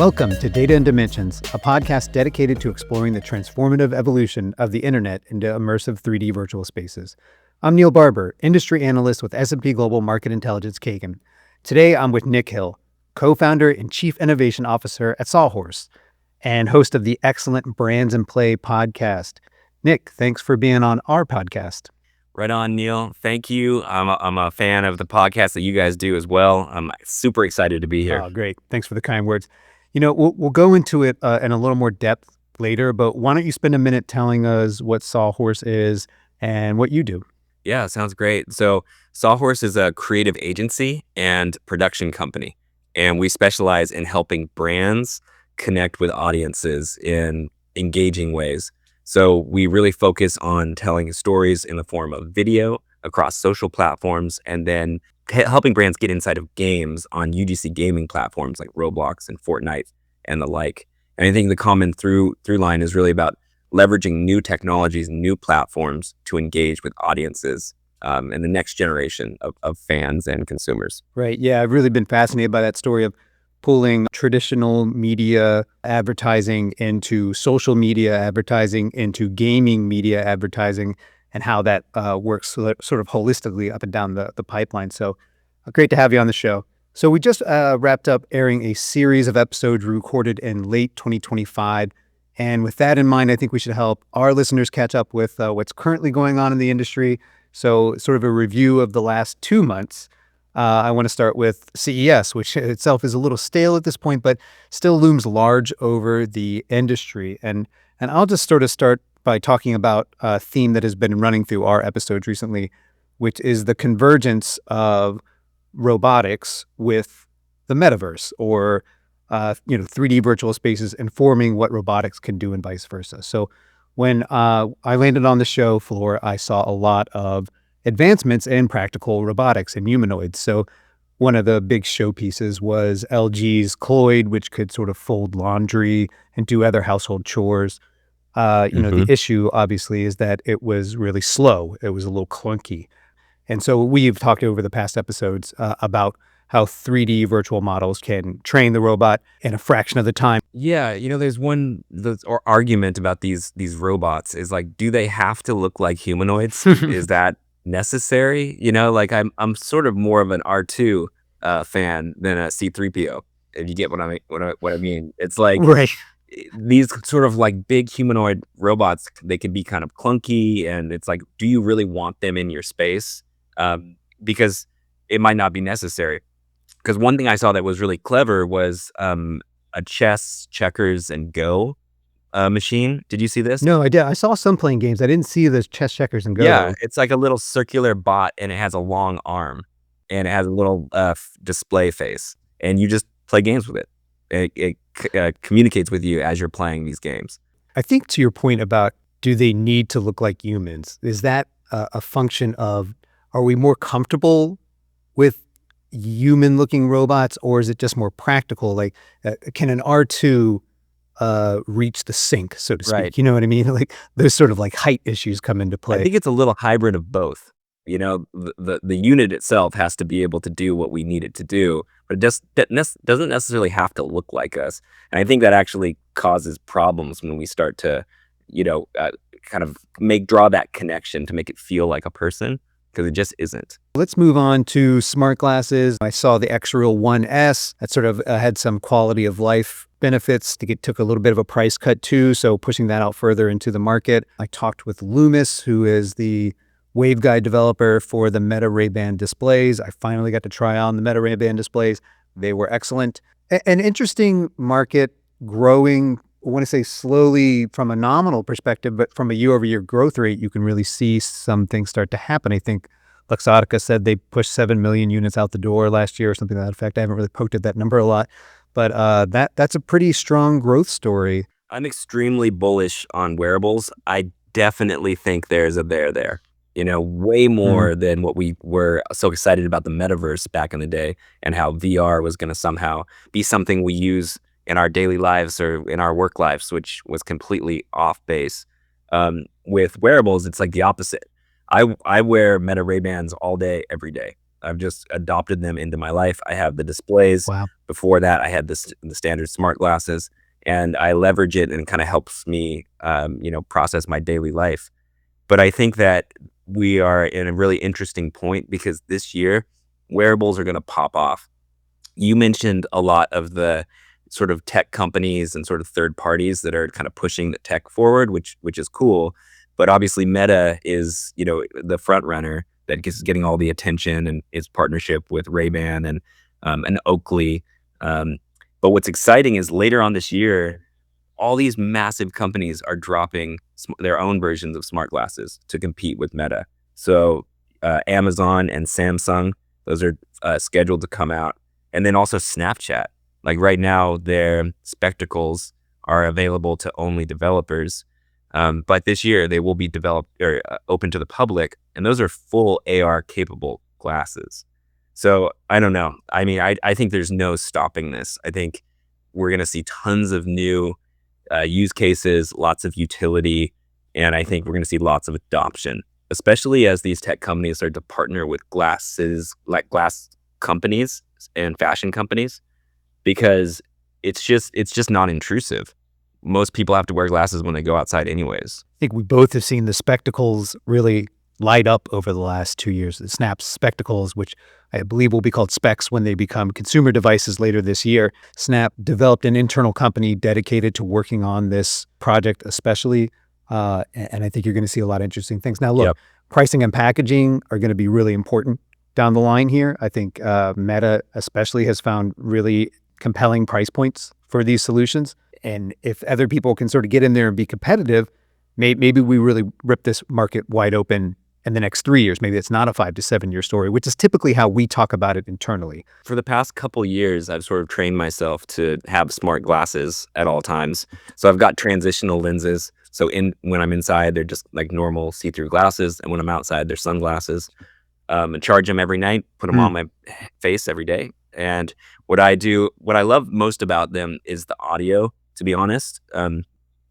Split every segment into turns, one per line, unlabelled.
Welcome to Data and Dimensions, a podcast dedicated to exploring the transformative evolution of the internet into immersive 3D virtual spaces. I'm Neil Barber, industry analyst with S&P Global Market Intelligence Kagan. Today, I'm with Nic Hill, co-founder and chief innovation officer at Sawhorse, and host of the excellent Brands and Play podcast. Nic, thanks for being on our podcast.
Right on, Neil. Thank you. I'm a fan of the podcast that you guys do as well. I'm super excited to be here.
Oh, great. Thanks for the kind words. You know, we'll go into it in a little more depth later, but why don't you spend a minute telling us what Sawhorse is and what you do?
Yeah, sounds great. So Sawhorse is a creative agency and production company, and we specialize in helping brands connect with audiences in engaging ways. So we really focus on telling stories in the form of video across social platforms, and then helping brands get inside of games on UGC gaming platforms like Roblox and Fortnite and the like. And I think the common through line is really about leveraging new technologies, new platforms to engage with audiences and the next generation of fans and consumers.
Right. Yeah, I've really been fascinated by that story of pulling traditional media advertising into social media advertising, into gaming media advertising, and how that works sort of holistically up and down the pipeline. So great to have you on the show. So we just wrapped up airing a series of episodes recorded in late 2025. And with that in mind, I think we should help our listeners catch up with what's currently going on in the industry. So sort of a review of the last 2 months. I want to start with CES, which itself is a little stale at this point, but still looms large over the industry. And I'll just sort of start by talking about a theme that has been running through our episodes recently, which is the convergence of robotics with the metaverse, or 3D virtual spaces informing what robotics can do and vice versa. So when I landed on the show floor, I saw a lot of advancements in practical robotics and humanoids. So one of the big showpieces was LG's Cloyd, which could sort of fold laundry and do other household chores. The issue obviously is that it was really slow. It was a little clunky. And so we've talked over the past episodes about how 3D virtual models can train the robot in a fraction of the time.
Yeah, there's argument about these robots is like, do they have to look like humanoids? Is that necessary? I'm sort of more of an R2 fan than a C3PO. If you get what I mean. It's like,
right.
These sort of like big humanoid robots, they can be kind of clunky, and it's like, do you really want them in your space? Because it might not be necessary. Because one thing I saw that was really clever was a chess, checkers, and Go machine. Did you see this?
No, I did. I saw some playing games. I didn't see the chess, checkers, and Go.
Yeah, it's like a little circular bot, and it has a long arm, and it has a little display face, and you just play games with it. It communicates with you as you're playing these games.
I think to your point about, do they need to look like humans? Is that a function of, are we more comfortable with human-looking robots, or is it just more practical? Like, can an R2 reach the sink, so to speak?
Right.
You know what I mean? Like, those sort of like height issues come into play.
I think it's a little hybrid of both. The unit itself has to be able to do what we need it to do, but it just doesn't necessarily have to look like us. And I think that actually causes problems when we start to, kind of draw that connection to make it feel like a person, because it just isn't.
Let's move on to smart glasses. I saw the X-Real 1S that sort of had some quality of life benefits. I think it took a little bit of a price cut too, so pushing that out further into the market. I talked with Loomis, who is the waveguide developer for the Meta Ray-Ban displays. I finally got to try on the Meta Ray-Ban displays. They were excellent. An interesting market, growing, I want to say slowly from a nominal perspective, but from a year-over-year growth rate, you can really see some things start to happen. I think Luxottica said they pushed 7 million units out the door last year or something to that effect. I haven't really poked at that number a lot, but that's a pretty strong growth story.
I'm extremely bullish on wearables. I definitely think there's a there. Way more than what we were so excited about the metaverse back in the day, and how VR was going to somehow be something we use in our daily lives or in our work lives, which was completely off base. With wearables, it's like the opposite. I wear Meta Ray-Bans all day, every day. I've just adopted them into my life. I have the displays.
Wow.
Before that, I had the standard smart glasses, and I leverage it, and it kind of helps me, process my daily life. But I think that we are in a really interesting point because this year, wearables are going to pop off. You mentioned a lot of the sort of tech companies and sort of third parties that are kind of pushing the tech forward, which is cool. But obviously, Meta is the front runner that is getting all the attention and its partnership with Ray-Ban and Oakley. But what's exciting is later on this year, all these massive companies are dropping their own versions of smart glasses to compete with Meta. So Amazon and Samsung, those are scheduled to come out. And then also Snapchat. Like right now, their spectacles are available to only developers. But this year, they will be developed or open to the public. And those are full AR capable glasses. So I don't know. I mean, I think there's no stopping this. I think we're going to see tons of new use cases, lots of utility, and I think we're going to see lots of adoption, especially as these tech companies start to partner with glasses, like glass companies and fashion companies, because it's just not intrusive. Most people have to wear glasses when they go outside anyways.
I think we both have seen the spectacles really light up over the last 2 years. The Snap spectacles, which I believe will be called specs when they become consumer devices later this year. Snap developed an internal company dedicated to working on this project especially, and I think you're going to see a lot of interesting things. Now, look,
Yep.
pricing and packaging are going to be really important down the line here. I think Meta especially has found really compelling price points for these solutions. And if other people can sort of get in there and be competitive, maybe we really rip this market wide open in the next 3 years. Maybe it's not a 5 to 7 year story, which is typically how we talk about it internally.
For the past couple years, I've sort of trained myself to have smart glasses at all times. So I've got transitional lenses. So when I'm inside, they're just like normal see-through glasses, and when I'm outside, they're sunglasses. And charge them every night, put them on my face every day. And what I love most about them is the audio, to be honest.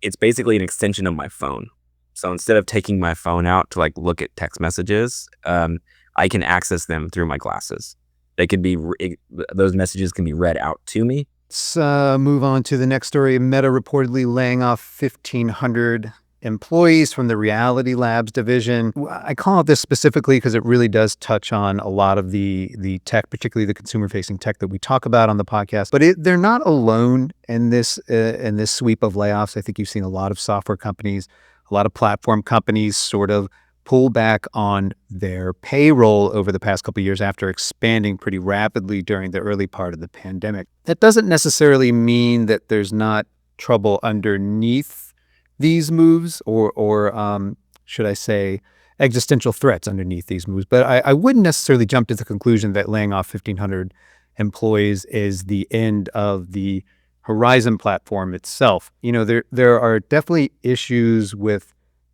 It's basically an extension of my phone. So instead of taking my phone out to like look at text messages, I can access them through my glasses. Those messages can be read out to me.
Let's move on to the next story. Meta reportedly laying off 1,500 employees from the Reality Labs division. I call it this specifically because it really does touch on a lot of the tech, particularly the consumer-facing tech that we talk about on the podcast. But they're not alone in this sweep of layoffs. I think you've seen a lot of software companies, a lot of platform companies sort of pull back on their payroll over the past couple of years after expanding pretty rapidly during the early part of the pandemic. That doesn't necessarily mean that there's not trouble underneath these moves or should I say existential threats underneath these moves. But I wouldn't necessarily jump to the conclusion that laying off 1,500 employees is the end of the Horizon platform itself. You know, there are definitely issues with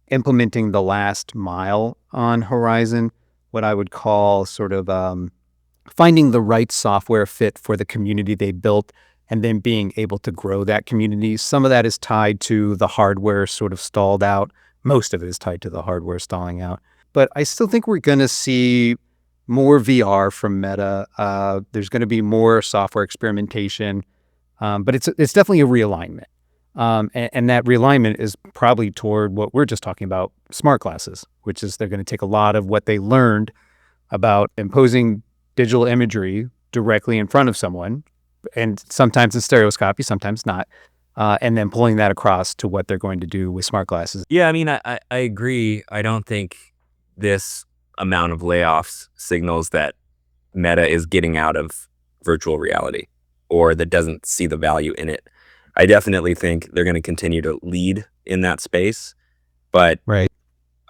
implementing the last mile on Horizon, what I would call sort of finding the right software fit for the community they built and then being able to grow that community. Some of that is tied to the hardware sort of stalled out. Most of it is tied to the hardware stalling out. But I still think we're going to see more VR from Meta. There's going to be more software experimentation, but it's definitely a realignment. And that realignment is probably toward what we're just talking about, smart glasses, which is they're going to take a lot of what they learned about imposing digital imagery directly in front of someone, and sometimes in stereoscopy, sometimes not, and then pulling that across to what they're going to do with smart glasses.
Yeah, I mean, I agree. I don't think this amount of layoffs signals that Meta is getting out of virtual reality or that doesn't see the value in it. I definitely think they're going to continue to lead in that space. But
Right.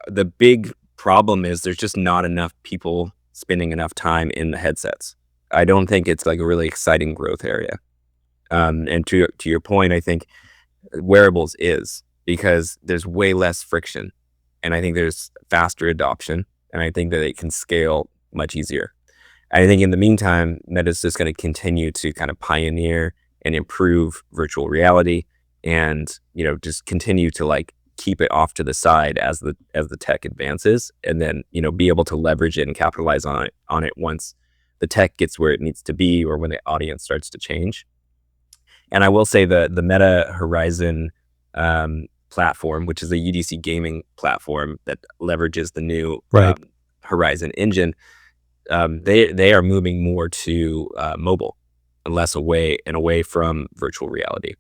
the big problem is there's just not enough people spending enough time in the headsets. I don't think it's like a really exciting growth area. And to your point, I think wearables is because there's way less friction, and I think there's faster adoption, and I think that it can scale much easier. I think in the meantime, Meta's just going to continue to kind of pioneer and improve virtual reality, and just continue to like keep it off to the side as the tech advances, and then be able to leverage it and capitalize on it once the tech gets where it needs to be or when the audience starts to change. And I will say the Meta Horizon platform, which is a UDC gaming platform that leverages the new
Right.
Horizon engine, they are moving more to mobile and less away from virtual reality.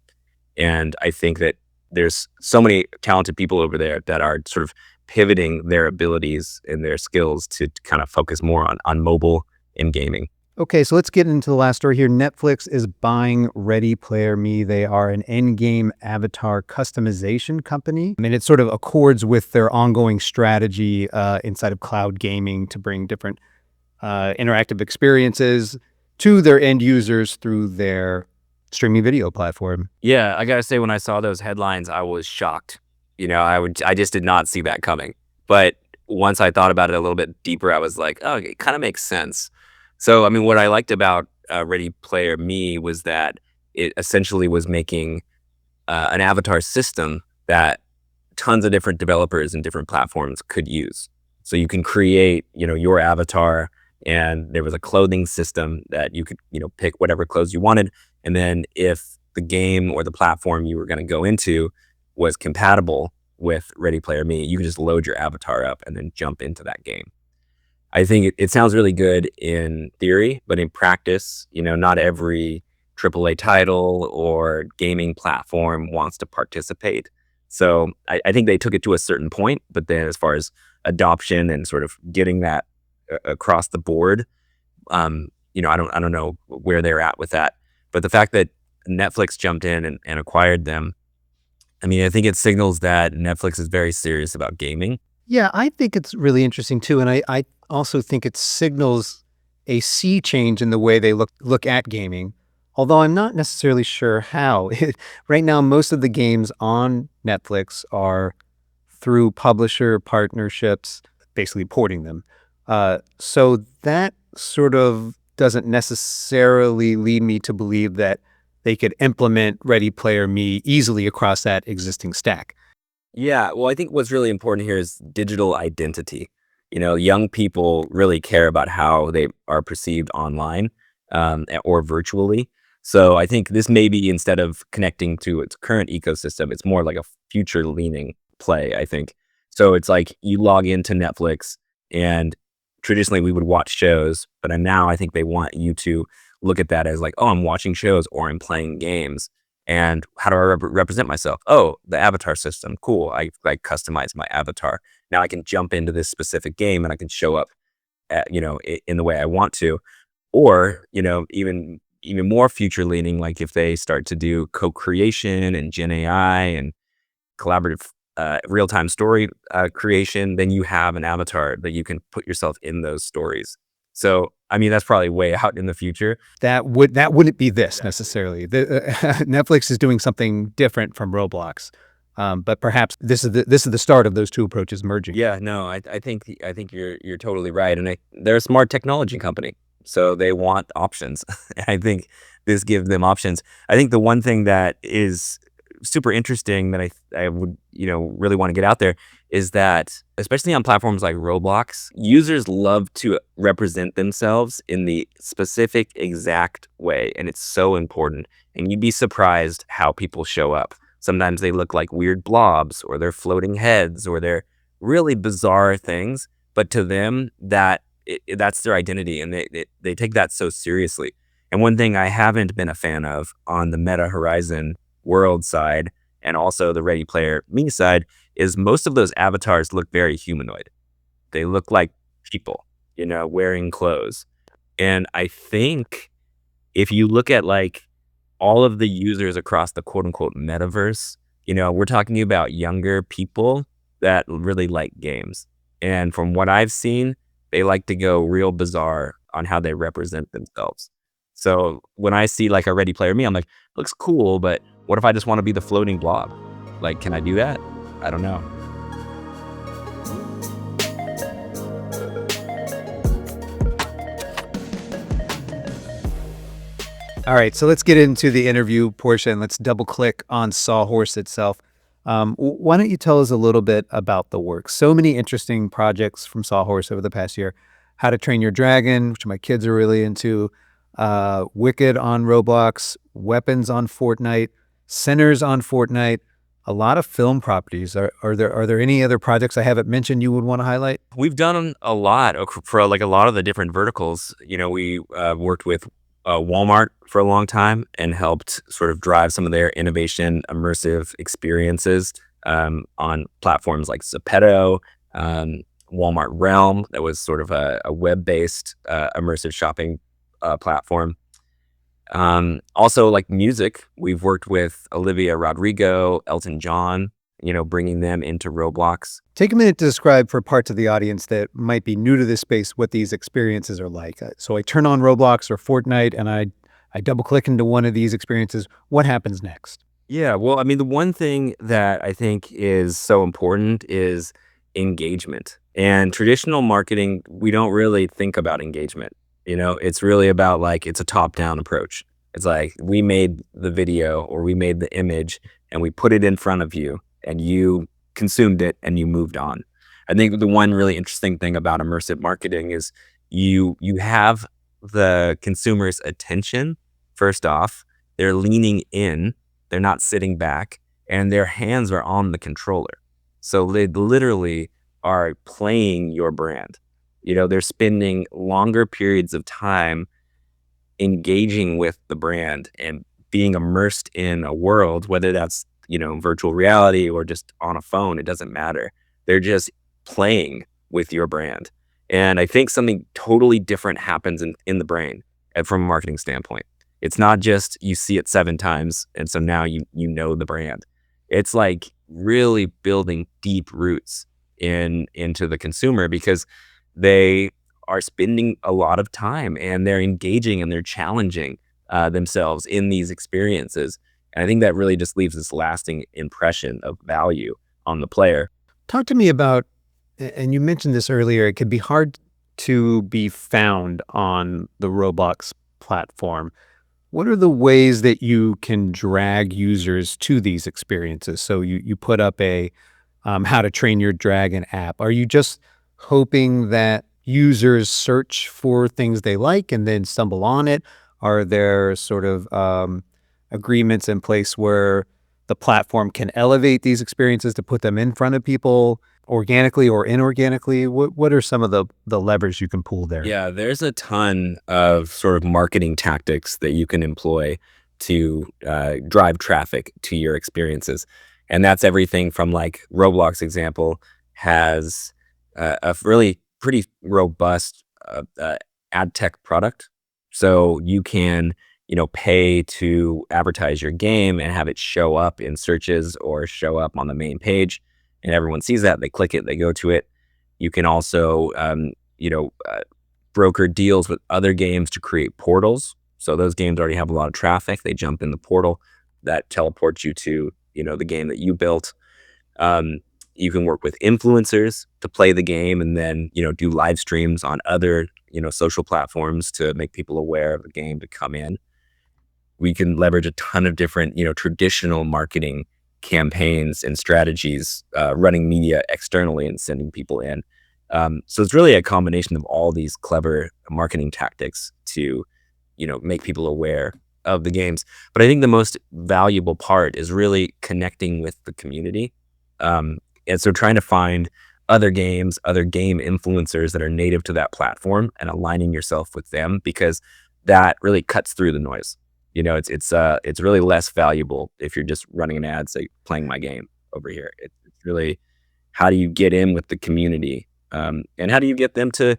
And I think that there's so many talented people over there that are sort of pivoting their abilities and their skills to kind of focus more on mobile and gaming.
Okay, so let's get into the last story here. Netflix is buying Ready Player Me. They are an in-game avatar customization company. I mean, it sort of accords with their ongoing strategy inside of cloud gaming to bring different interactive experiences to their end users through their streaming video platform.
Yeah, I gotta say, when I saw those headlines, I was shocked. I just did not see that coming. But once I thought about it a little bit deeper, I was like, oh, it kind of makes sense. So, I mean, what I liked about Ready Player Me was that it essentially was making an avatar system that tons of different developers and different platforms could use. So you can create, your avatar, and there was a clothing system that you could, pick whatever clothes you wanted. And then if the game or the platform you were going to go into was compatible with Ready Player Me, you could just load your avatar up and then jump into that game. I think it sounds really good in theory, but in practice, not every AAA title or gaming platform wants to participate. So I think they took it to a certain point, but then as far as adoption and sort of getting that across the board, I don't know where they're at with that. But the fact that Netflix jumped in and acquired them, I mean, I think it signals that Netflix is very serious about gaming.
Yeah, I think it's really interesting too. And I also think it signals a sea change in the way they look at gaming, although I'm not necessarily sure how. Right now, most of the games on Netflix are through publisher partnerships, basically porting them. So that sort of doesn't necessarily lead me to believe that they could implement Ready Player Me easily across that existing stack.
Yeah, well, I think what's really important here is digital identity. Young people really care about how they are perceived online or virtually. So I think this may be, instead of connecting to its current ecosystem, it's more like a future leaning play, I think. So it's like you log into Netflix, and traditionally we would watch shows, but now I think they want you to look at that as like, oh, I'm watching shows or I'm playing games. And how do I represent myself? Oh, the avatar system. Cool. I customize my avatar. Now I can jump into this specific game and I can show up in the way I want to. Or, even more future leaning, like if they start to do co-creation and Gen AI and collaborative real-time story creation, then you have an avatar that you can put yourself in those stories. So, I mean, that's probably way out in the future.
That wouldn't be this necessarily. Netflix is doing something different from Roblox, but perhaps this is the start of those two approaches merging.
Yeah, no, I think you're totally right, and they're a smart technology company, so they want options. I think this gives them options. I think the one thing that is super interesting that I would really want to get out there is that, especially on platforms like Roblox, users love to represent themselves in the specific exact way, and it's so important. And you'd be surprised how people show up. Sometimes they look like weird blobs, or they're floating heads, or they're really bizarre things, but to them that's their identity, and they take that so seriously. And one thing I haven't been a fan of on the Meta Horizon world side, and also the Ready Player Me side, is most of those avatars look very humanoid. They look like people, wearing clothes. And I think if you look at like all of the users across the quote unquote metaverse, we're talking about younger people that really like games. And from what I've seen, they like to go real bizarre on how they represent themselves. So when I see like a Ready Player Me, I'm like, looks cool, but what if I just want to be the floating blob? Like, can I do that? I don't know.
All right, so let's get into the interview portion. Let's double click on Sawhorse itself. Why don't you tell us a little bit about the work? So many interesting projects from Sawhorse over the past year. How to Train Your Dragon, which my kids are really into. Wicked on Roblox, Weapons on Fortnite, Sinners on Fortnite. A lot of film properties. Are there any other projects I haven't mentioned you would want to highlight?
We've done a lot for like a lot of the different verticals. We worked with Walmart for a long time and helped sort of drive some of their innovation, immersive experiences on platforms like Zepeto, Walmart Realm, that was sort of a web-based immersive shopping platform. Also, like music, we've worked with Olivia Rodrigo, Elton John, bringing them into Roblox.
Take a minute to describe for parts of the audience that might be new to this space what these experiences are like. So I turn on Roblox or Fortnite and I double click into one of these experiences. What happens next?
Yeah, well, I mean, the one thing that I think is so important is engagement. And traditional marketing, we don't really think about engagement. It's really about like it's a top-down approach. It's like we made the video or we made the image and we put it in front of you and you consumed it and you moved on. I think the one really interesting thing about immersive marketing is you have the consumer's attention first off. They're leaning in, they're not sitting back, and their hands are on the controller. So they literally are playing your brand. They're spending longer periods of time engaging with the brand and being immersed in a world, whether that's, virtual reality or just on a phone, it doesn't matter. They're just playing with your brand. And I think something totally different happens in the brain from a marketing standpoint. It's not just you see it 7 times and so now you know the brand. It's like really building deep roots into the consumer because they are spending a lot of time and they're engaging and they're challenging themselves in these experiences. And I think that really just leaves this lasting impression of value on the player.
Talk to me about, and you mentioned this earlier, it could be hard to be found on the Roblox platform. What are the ways that you can drag users to these experiences? So you put up a How to Train Your Dragon app. Are you just hoping that users search for things they like and then stumble on it? Are there sort of agreements in place where the platform can elevate these experiences to put them in front of people organically or inorganically? What are some of the levers you can pull there?
Yeah, there's a ton of sort of marketing tactics that you can employ to drive traffic to your experiences. And that's everything from like Roblox example has a really pretty robust ad tech product. So you can, pay to advertise your game and have it show up in searches or show up on the main page. And everyone sees that, they click it, they go to it. You can also, broker deals with other games to create portals. So those games already have a lot of traffic. They jump in the portal that teleports you to, the game that you built. You can work with influencers to play the game and then, do live streams on other, social platforms to make people aware of the game to come in. We can leverage a ton of different, traditional marketing campaigns and strategies, running media externally and sending people in. So it's really a combination of all these clever marketing tactics to, make people aware of the games. But I think the most valuable part is really connecting with the community. And so trying to find other games, other game influencers that are native to that platform and aligning yourself with them, because that really cuts through the noise. It's really less valuable if you're just running an ad, say, playing my game over here. It's really, how do you get in with the community? And how do you get them to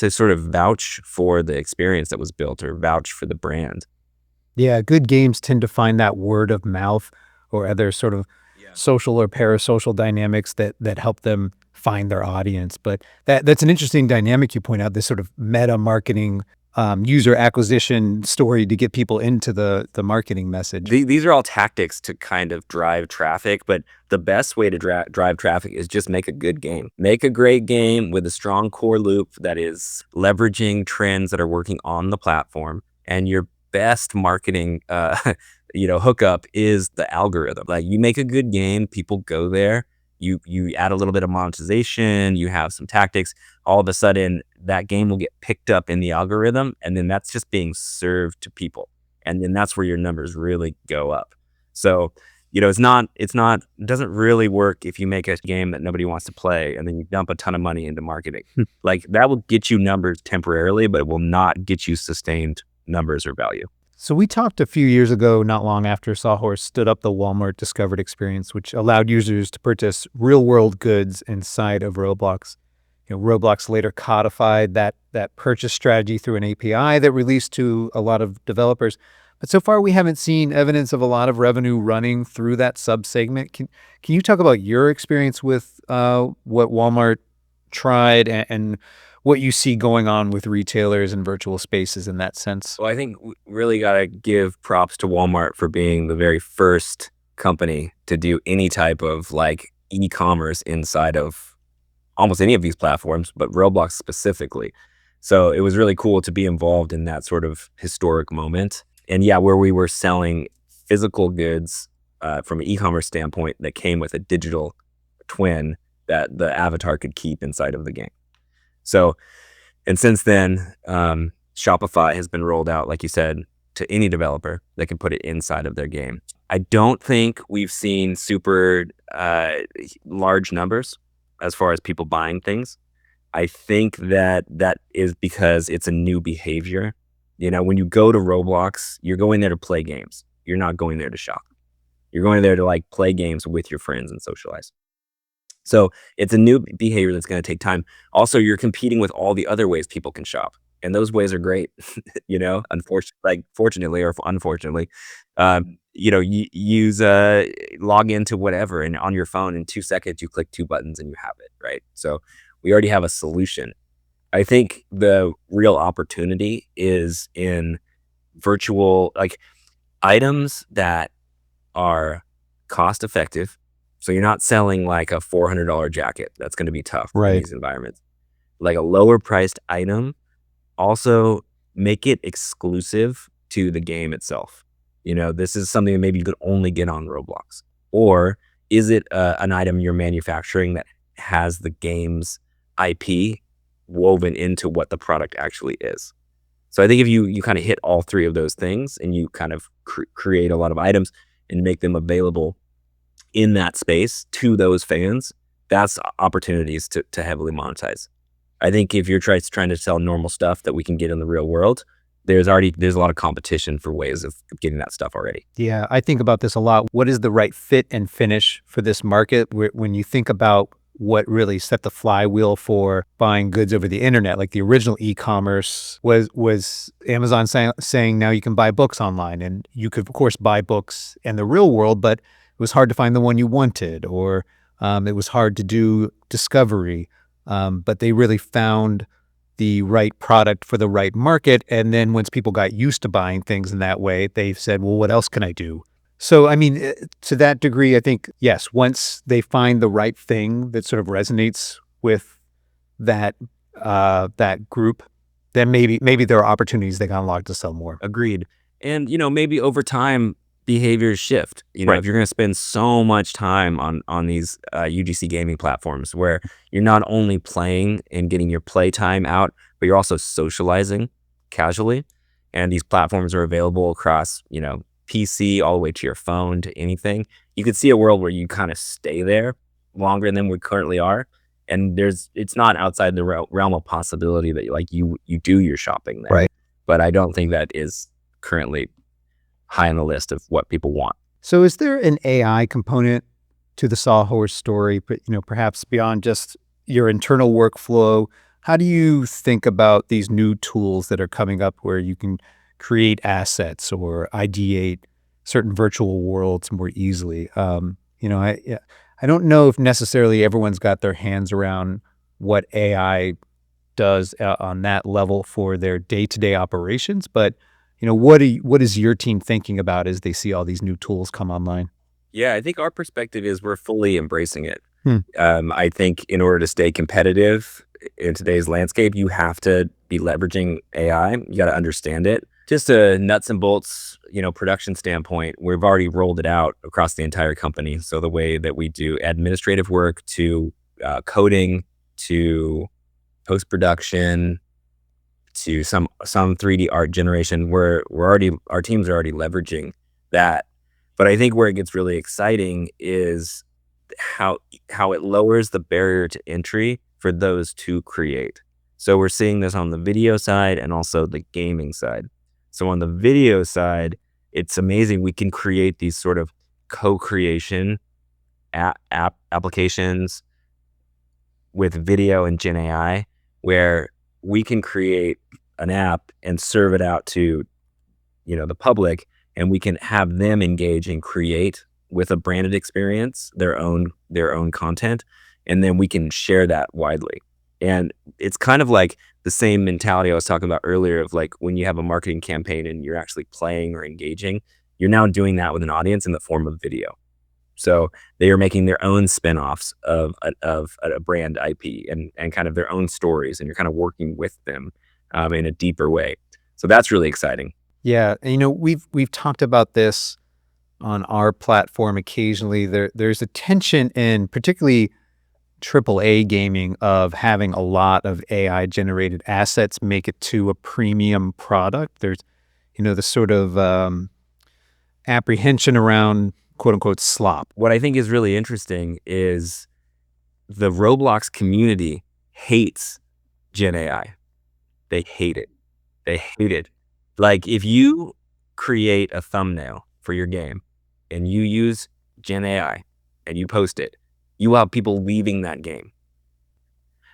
sort of vouch for the experience that was built or vouch for the brand?
Yeah, good games tend to find that word of mouth or other sort of social or parasocial dynamics that help them find their audience. But that's an interesting dynamic you point out, this sort of meta marketing user acquisition story to get people into the marketing message.
These are all tactics to kind of drive traffic, but the best way to drive traffic is just make a good game. Make a great game with a strong core loop that is leveraging trends that are working on the platform. And your best marketing, hookup is the algorithm. Like, you make a good game, people go there. You add a little bit of monetization, you have some tactics. All of a sudden, that game will get picked up in the algorithm, and then that's just being served to people, and then that's where your numbers really go up. So, it doesn't really work if you make a game that nobody wants to play and then you dump a ton of money into marketing. Like, that will get you numbers temporarily, but it will not get you sustained numbers or value.
So we talked a few years ago, not long after Sawhorse stood up the Walmart Discovered experience, which allowed users to purchase real-world goods inside of Roblox. Roblox later codified that purchase strategy through an API that released to a lot of developers. But so far, we haven't seen evidence of a lot of revenue running through that sub-segment. Can you talk about your experience with what Walmart tried and what you see going on with retailers and virtual spaces in that sense?
Well, I think we really got to give props to Walmart for being the very first company to do any type of like e-commerce inside of almost any of these platforms, but Roblox specifically. So it was really cool to be involved in that sort of historic moment. And yeah, where we were selling physical goods from an e-commerce standpoint that came with a digital twin that the avatar could keep inside of the game. So, and since then, Shopify has been rolled out, like you said, to any developer that can put it inside of their game. I don't think we've seen super large numbers as far as people buying things. I think that is because it's a new behavior. When you go to Roblox, you're going there to play games. You're not going there to shop. You're going there to like play games with your friends and socialize. So it's a new behavior that's going to take time. Also, you're competing with all the other ways people can shop, and those ways are great. Fortunately or unfortunately, use log into whatever, and on your phone in 2 seconds you click 2 buttons and you have it, right? So we already have a solution. I think the real opportunity is in virtual items that are cost effective. So you're not selling like a $400 jacket. That's going to be tough in these environments. Like a lower priced item, also make it exclusive to the game itself. This is something that maybe you could only get on Roblox. Or is it an item you're manufacturing that has the game's IP woven into what the product actually is? So I think if you kind of hit all three of those things and you kind of create a lot of items and make them available in that space to those fans, that's opportunities to heavily monetize. I think if you're trying to sell normal stuff that we can get in the real world, there's a lot of competition for ways of getting that stuff already.
Yeah, I think about this a lot. What is the right fit and finish for this market? When you think about what really set the flywheel for buying goods over the internet, like the original e-commerce was Amazon saying now you can buy books online, and you could of course buy books in the real world, but it was hard to find the one you wanted, or it was hard to do discovery. But they really found the right product for the right market. And then once people got used to buying things in that way, they said, well, what else can I do? So, I mean, to that degree, I think, yes, once they find the right thing that sort of resonates with that group, then maybe there are opportunities they can unlock to sell more.
Agreed. And, maybe over time, behaviors shift. If you're going to spend so much time on these UGC gaming platforms where you're not only playing and getting your play time out, but you're also socializing casually. And these platforms are available across, PC all the way to your phone, to anything. You could see a world where you kind of stay there longer than we currently are. And it's not outside the realm of possibility that you do your shopping there.
Right.
But I don't think that is currently high on the list of what people want.
So is there an AI component to the Sawhorse story, but perhaps beyond just your internal workflow? How do you think about these new tools that are coming up where you can create assets or ideate certain virtual worlds more easily? I don't know if necessarily everyone's got their hands around what AI does on that level for their day-to-day operations, but what is your team thinking about as they see all these new tools come online?
Yeah, I think our perspective is we're fully embracing it. I think in order to stay competitive in today's landscape, you have to be leveraging AI. You got to understand it. Just a nuts and bolts, production standpoint, we've already rolled it out across the entire company. So the way that we do administrative work to coding to post production to some 3D art generation, our teams are already leveraging that. But I think where it gets really exciting is how it lowers the barrier to entry for those to create. So we're seeing this on the video side and also the gaming side. So on the video side, it's amazing. We can create these sort of co-creation applications with video and Gen AI, where we can create an app and serve it out to, the public, and we can have them engage and create with a branded experience, their own content, and then we can share that widely. And it's kind of like the same mentality I was talking about earlier of like when you have a marketing campaign and you're actually playing or engaging, you're now doing that with an audience in the form of video. So they are making their own spinoffs of a brand IP and kind of their own stories, and you're kind of working with them in a deeper way. So that's really exciting.
Yeah, and we've talked about this on our platform occasionally. There's a tension in particularly AAA gaming of having a lot of AI generated assets make it to a premium product. There's the sort of apprehension around quote unquote slop.
What I think is really interesting is the Roblox community hates Gen AI. They hate it. They hate it. Like if you create a thumbnail for your game and you use Gen AI and you post it, you will have people leaving that game.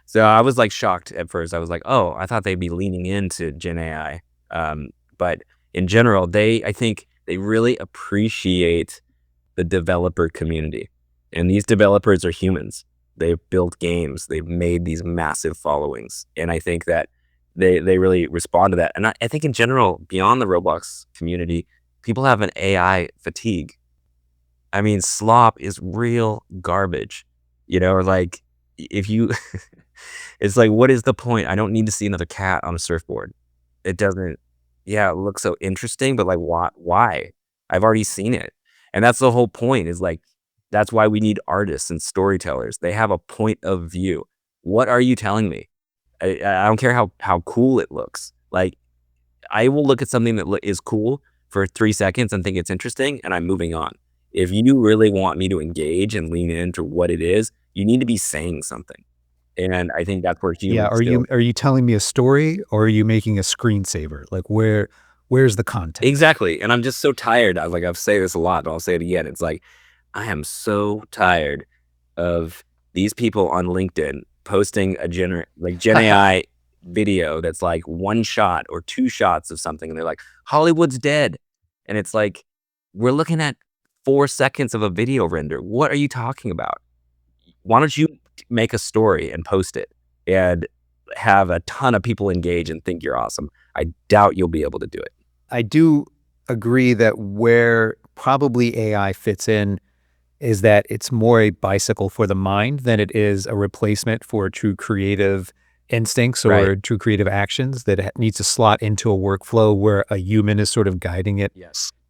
So I was like shocked at first. I was like, oh, I thought they'd be leaning into Gen AI. But in general, I think they really appreciate the developer community. And these developers are humans. They've built games. They've made these massive followings. And I think that they really respond to that. And I think in general, beyond the Roblox community, people have an AI fatigue. I mean, slop is real garbage, or like if you, it's like, what is the point? I don't need to see another cat on a surfboard. It doesn't, it looks so interesting, but like, why? I've already seen it. And that's the whole point is like, that's why we need artists and storytellers. They have a point of view. What are you telling me? I don't care how cool it looks. Like, I will look at something that is cool for 3 seconds and think it's interesting, and I'm moving on. If you really want me to engage and lean into what it is, you need to be saying something. And I think that's where humans.
Yeah, are you telling me a story or are you making a screensaver? Like where's the content?
Exactly. And I'm just so tired. I've said this a lot, but I'll say it again. It's like, I am so tired of these people on LinkedIn posting a Gen AI video that's like 1 shot or 2 shots of something. And they're like, Hollywood's dead. And it's like, we're looking at 4 seconds of a video render. What are you talking about? Why don't you make a story and post it and have a ton of people engage and think you're awesome? I doubt you'll be able to do it.
I do agree that where probably AI fits in is that it's more a bicycle for the mind than it is a replacement for true creative instincts or true creative actions that needs to slot into a workflow where a human is sort of guiding it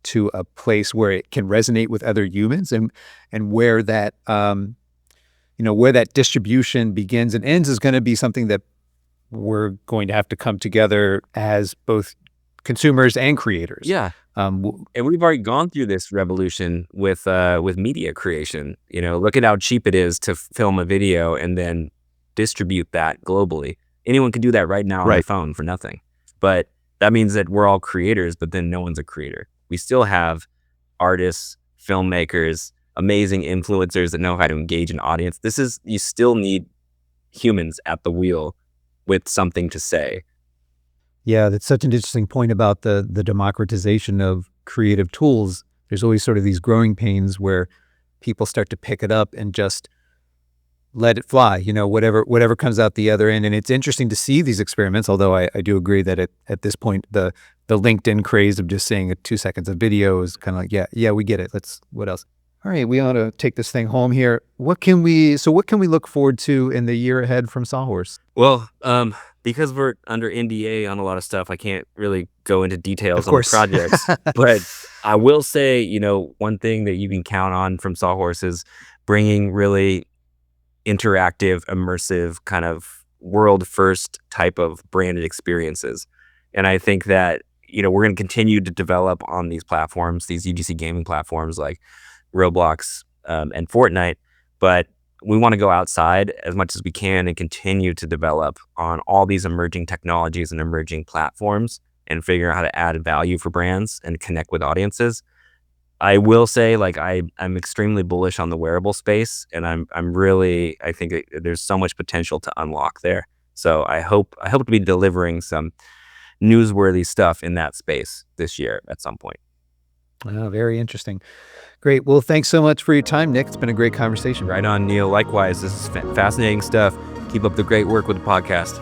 to a place where it can resonate with other humans and where that where that distribution begins and ends is going to be something that we're going to have to come together as both consumers and creators.
Yeah. And we've already gone through this revolution with media creation. Look at how cheap it is to film a video and then distribute that globally. Anyone can do that right now on their phone for nothing. But that means that we're all creators, but then no one's a creator. We still have artists, filmmakers, amazing influencers that know how to engage an audience. You still need humans at the wheel with something to say.
Yeah, that's such an interesting point about the democratization of creative tools. There's always sort of these growing pains where people start to pick it up and just let it fly, whatever comes out the other end. And it's interesting to see these experiments, although I do agree that at this point, the LinkedIn craze of just saying 2 seconds of video is kind of like, yeah, we get it. What else? All right, we ought to take this thing home here. What can we look forward to in the year ahead from Sawhorse?
Well, because we're under NDA on a lot of stuff, I can't really go into details
Of
on the
course.
projects. But I will say, one thing that you can count on from Sawhorse is bringing really interactive, immersive, kind of world first type of branded experiences. And I think that, we're going to continue to develop on these platforms, these UGC gaming platforms like Roblox and Fortnite. But we want to go outside as much as we can and continue to develop on all these emerging technologies and emerging platforms and figure out how to add value for brands and connect with audiences. I will say, like, I'm extremely bullish on the wearable space, and I think there's so much potential to unlock there. So I hope to be delivering some newsworthy stuff in that space this year at some point.
Oh, very interesting. Great. Well, thanks so much for your time, Nick. It's been a great conversation.
Right on, Neil. Likewise, this is fascinating stuff. Keep up the great work with the podcast.